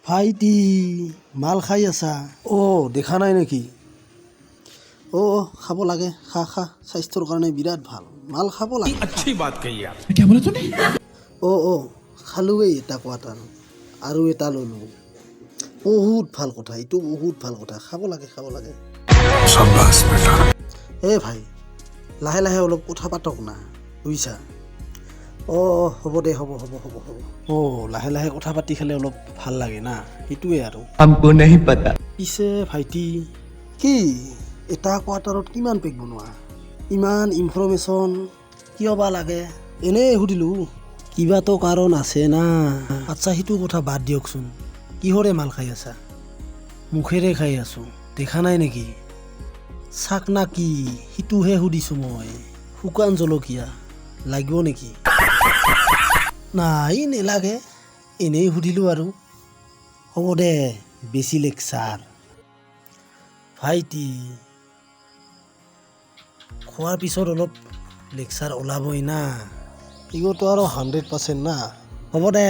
ভাইটি মাল খাই আছা? দেখা নাই নেকি? খাব লাগে, খা খা, স্বাস্থ্যৰ কাৰণে বিৰাট ভাল, মাল খাব লাগে। अच्छी बात कही आप। খালোৱেই এটা কোৱাটাৰ আৰু এটা ল'লোঁ। বহুত ভাল কথা, এইটো বহুত ভাল কথা, খাব লাগে খাব লাগে। ভাই লাহে লাহে অলপ কথা পাতক না, বুজিছা? হ'ব দে, হ'ব। লাহে লাহে কথা পাতি খালে অলপ ভাল লাগে না, সেইটোৱে আৰু। পিছে ভাইটি কি এটা কোৱাৰ্টাৰত কিমান পেক বনোৱা? ইমান ইনফৰমেশ্যন কিয় বা লাগে? এনেই সুধিলোঁ, কিবাতো কাৰণ আছে না। আচ্ছা সেইটো কথা বাদ দিয়কচোন, কিহৰে মাল খাই আছা? মুখেৰে খাই আছোঁ, দেখা নাই নেকি? চাক না কি সিটোহে সুধিছোঁ মই। শুকান জলকীয়া লাগিব নেকি? নাই নেলাগে, এনেই সুধিলোঁ আৰু। হ'ব দে, বেছি লেকচাৰ। ভাইটি খোৱাৰ পিছত অলপ লেকচাৰ ওলাবই না, ইগোটো আৰু 100% না। হ'ব দে।